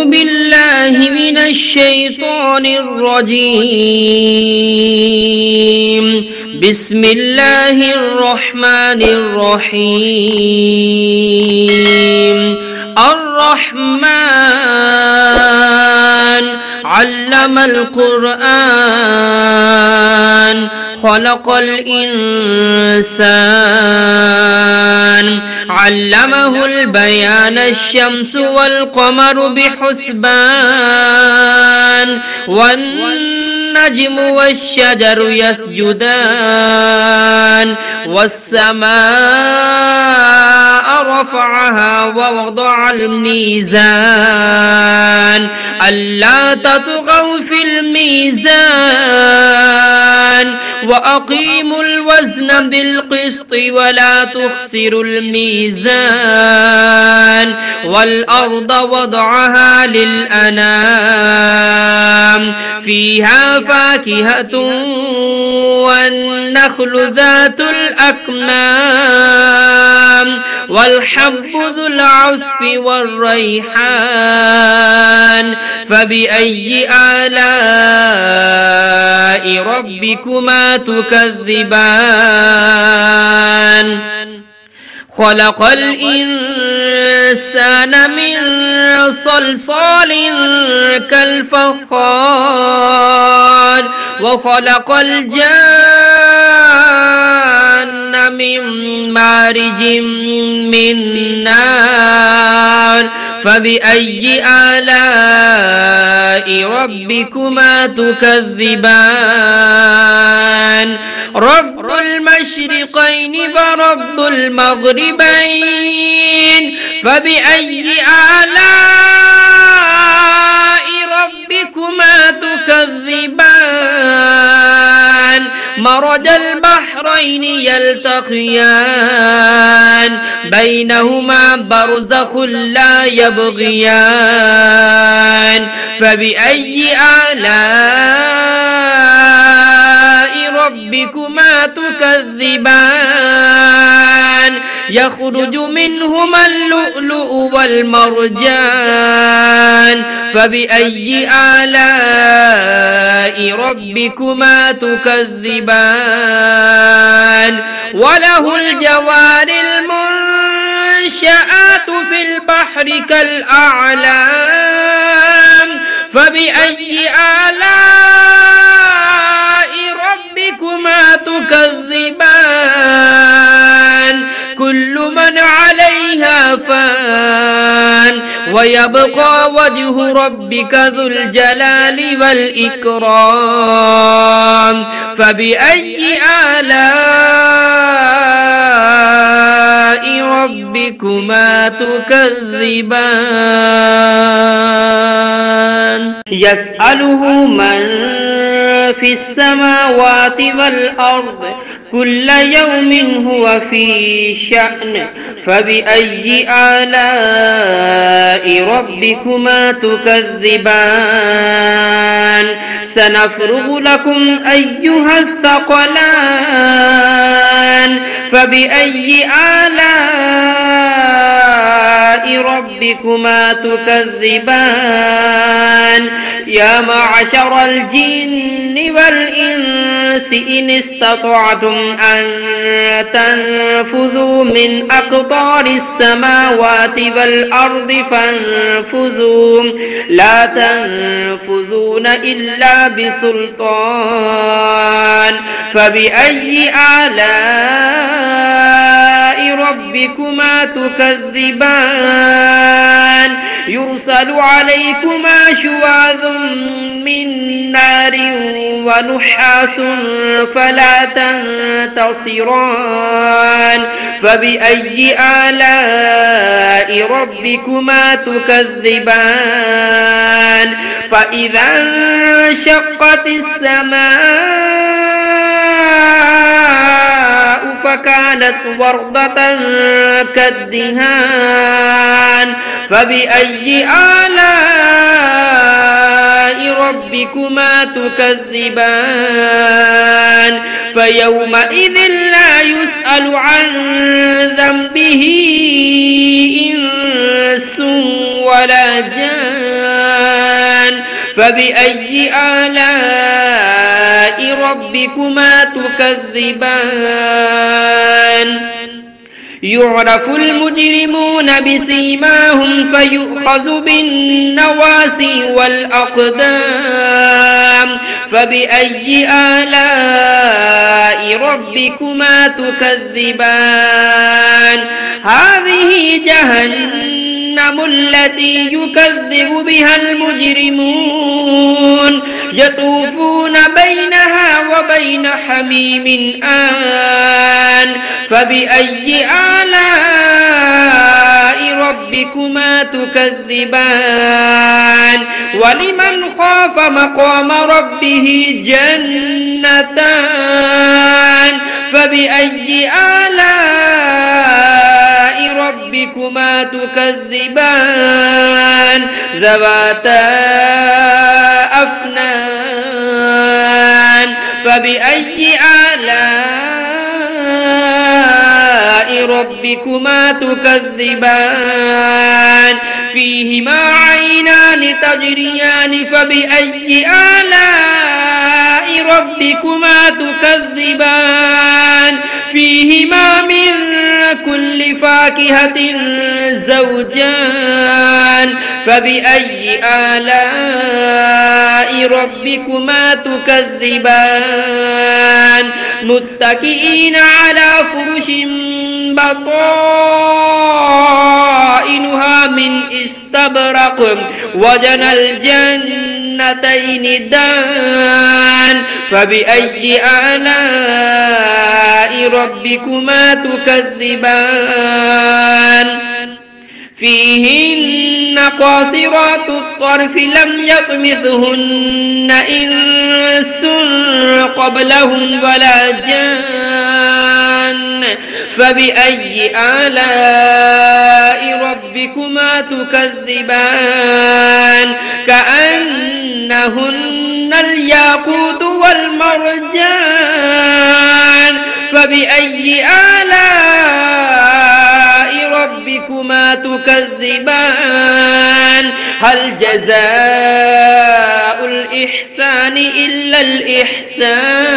بالله من الشيطان الرجيم. بسم الله الرحمن الرحيم. الرحمن علم القرآن خلق الإنسان علمه البيان الشمس والقمر بحسبان والنجم والشجر يسجدان والسماء رفعها ووضع الميزان ألا تطغوا في الميزان وأقيموا الوزن بالقسط ولا تخسروا الميزان والأرض وضعها للأنام فيها فاكهة والنخل ذات الأكمام والحب ذو العصف والريحان فبأي آلاء ربكما تكذبان خلق الإنسان من صلصال كالفخار وخلق الجان من مارج من نار فبأي آلاء ربكما تكذبان رب المشرقين ورب المغربين فبأي آلاء ربكما تكذبان مرج البحرين يلتقيان بينهما برزخ لا يبغيان فبأي آلاء ربكما تكذبان يخرج منهما اللؤلؤ والمرجان فبأي آلاء ربكما تكذبان وله الجوار المنشآت في البحر كالأعلام فبأي آلاء ربكما تكذبان كل من عليها فان ويبقى وجه ربك ذو الجلال والإكرام فبأي آلاء ربكما تكذبان يسأله من في السماوات والأرض كل يوم هو في شأن فبأي آلاء ربكما تكذبان سنفرغ لكم أيها الثقلان فبأي آلاء ربكما تكذبان يا معشر الجن والإنس إن استطعتم أن تنفذوا من أقطار السماوات والأرض فانفذوا لا تنفذون إلا بسلطان فبأي آلاء ربكما تكذبان يرسل عليكما شواظ من نار ونحاس فلا تنتصران فبأي آلاء ربكما تكذبان فإذا انشقت السماء فكانت وردة كالدهان فبأي آلاء ربكما تكذبان فيومئذ لا يسأل عن ذنبه إنس ولا جان فبأي آلاء ربكما تكذبان يعرف المجرمون بسيماهم فيؤخذ بالنواسي والأقدام فبأي آلاء ربكما تكذبان هذه جهنم التي يكذب بها المجرمون يطوفون بينها وبين حميم آن فبأي آلاء ربكما تكذبان ولمن خاف مقام ربه جنتان فبأي آلاء ربكما تكذبان ذواتا أفنان فبأي آلاء ربكما تكذبان فيهما عينان تجريان فبأي آلاء ربكما تكذبان فيهما من كل فاكهة زوجان فبأي آلاء ربكما تكذبان متكئين على فرش بطائنها من استبرق وجنى الجنتين دان فبأي آلاء ربكما تكذبان فيهن قاصرات الطرف لم يطمثهن إنس قبلهم ولا جان فبأي آلاء ربكما تكذبان كأنهن الياقوت والمرجان فبأي آلاء ربكما تكذبان هل جزاء الإحسان إلا الإحسان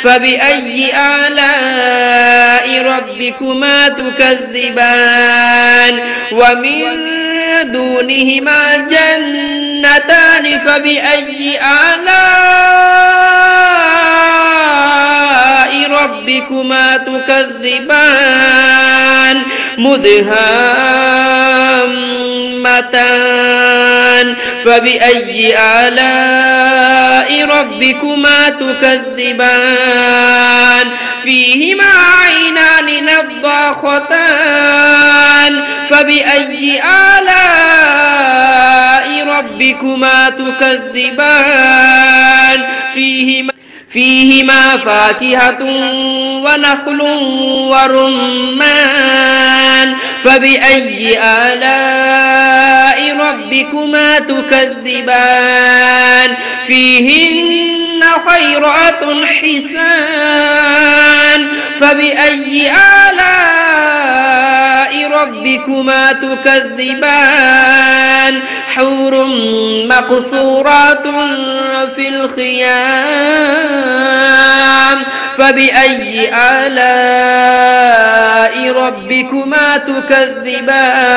فبأي آلاء ربكما تكذبان ومن دونهما جنتان فبأي آلاء ربكما تكذبان مدهامتان فبأي آلاء ربكما تكذبان فيهما عينان نضاختان فبأي آلاء ربكما تكذبان فيهما فاكهة ونخل ورمان فبأي آلاء ربكما تكذبان فيهن خيرات حسان فبأي آلاء ربكما تكذبان حور مقصورات في الخيام فبأي آلاء ربكما تكذبان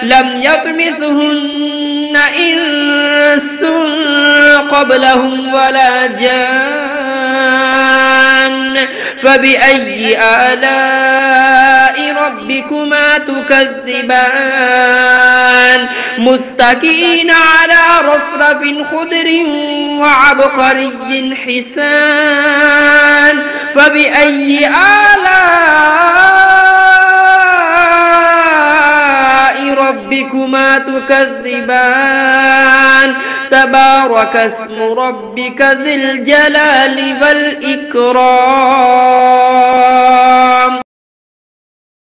لم يطمثهن إنس قبلهم ولا جان فبأي آلاء ربكما تكذبان متكئين على رفرف خضر وعبقري حسان فبأي آلاء ربكما تكذبان تبارك اسم ربك ذي الجلال والإكرام.